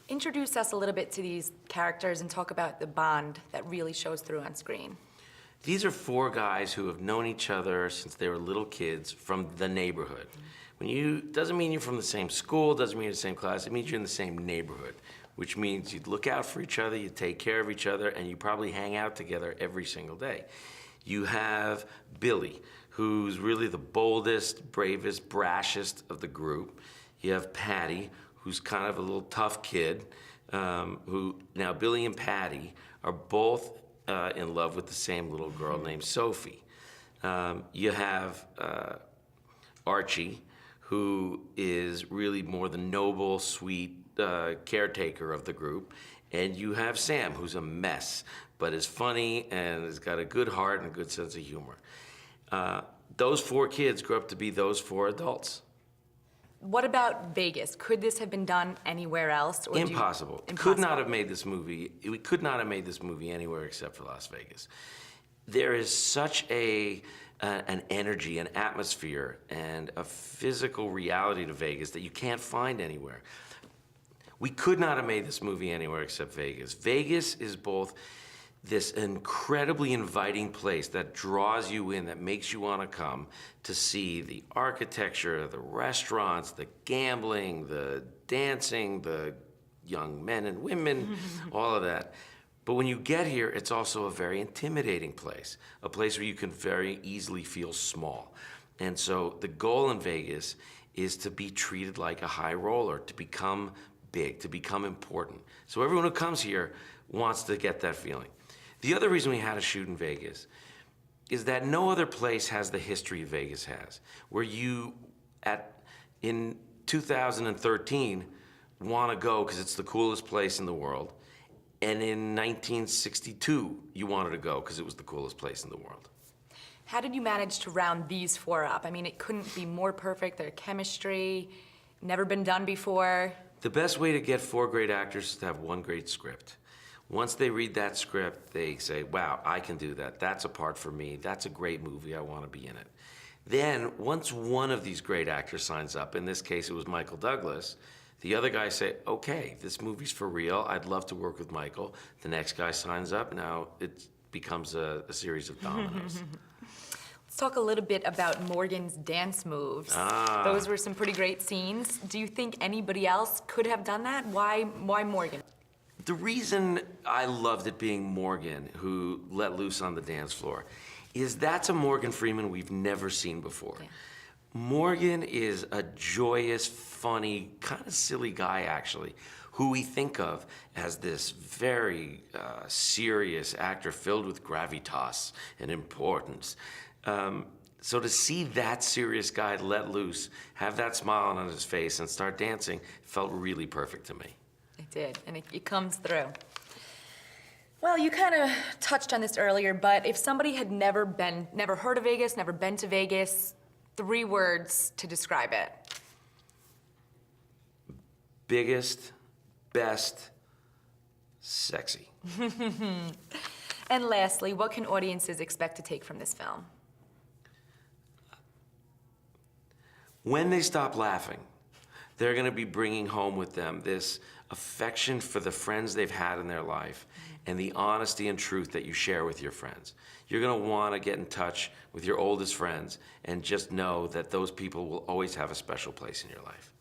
Introduce us a little bit to these characters and talk about the bond that really shows through on screen. These are four guys who have known each other since they were little kids from the neighborhood. Doesn't mean you're from the same school, doesn't mean you're in the same class, it means you're in the same neighborhood, which means you look out for each other, you take care of each other, and you probably hang out together every single day. You have Billy, who's really the boldest, bravest, brashest of the group. You have Patty, who's kind of a little tough kid, now Billy and Patty are both in love with the same little girl named Sophie. You have Archie, who is really more the noble, sweet caretaker of the group. And you have Sam, who's a mess, but is funny and has got a good heart and a good sense of humor. Those four kids grew up to be those four adults. What about Vegas? Could this have been done anywhere else? Or Impossible. Could not have made this movie. We could not have made this movie anywhere except for Las Vegas. There is such an energy, an atmosphere, and a physical reality to Vegas that you can't find anywhere. We could not have made this movie anywhere except Vegas. Vegas is both this incredibly inviting place that draws you in, that makes you want to come to see the architecture, the restaurants, the gambling, the dancing, the young men and women, all of that. But when you get here, it's also a very intimidating place, a place where you can very easily feel small. And so the goal in Vegas is to be treated like a high roller, to become big, to become important. So everyone who comes here wants to get that feeling. The other reason we had to shoot in Vegas is that no other place has the history Vegas has, where you, in 2013, want to go because it's the coolest place in the world, and in 1962, you wanted to go because it was the coolest place in the world. How did you manage to round these four up? I mean, it couldn't be more perfect. Their chemistry, never been done before. The best way to get four great actors is to have one great script. Once they read that script, they say, wow, I can do that. That's a part for me. That's a great movie. I want to be in it. Then, once one of these great actors signs up, in this case it was Michael Douglas, the other guys say, okay, this movie's for real. I'd love to work with Michael. The next guy signs up. Now it becomes a series of dominoes. Let's talk a little bit about Morgan's dance moves. Those were some pretty great scenes. Do you think anybody else could have done that? Why Morgan? The reason I loved it being Morgan who let loose on the dance floor is that's a Morgan Freeman we've never seen before. Yeah. Morgan is a joyous, funny, kind of silly guy, actually, who we think of as this very serious actor filled with gravitas and importance. So to see that serious guy let loose, have that smile on his face, and start dancing felt really perfect to me. It did, and it comes through. Well, you kind of touched on this earlier, but if somebody had never heard of Vegas, never been to Vegas, 3 words to describe it. Biggest, best, sexy. And lastly, what can audiences expect to take from this film? When they stop laughing, they're going to be bringing home with them this affection for the friends they've had in their life and the honesty and truth that you share with your friends. You're going to want to get in touch with your oldest friends and just know that those people will always have a special place in your life.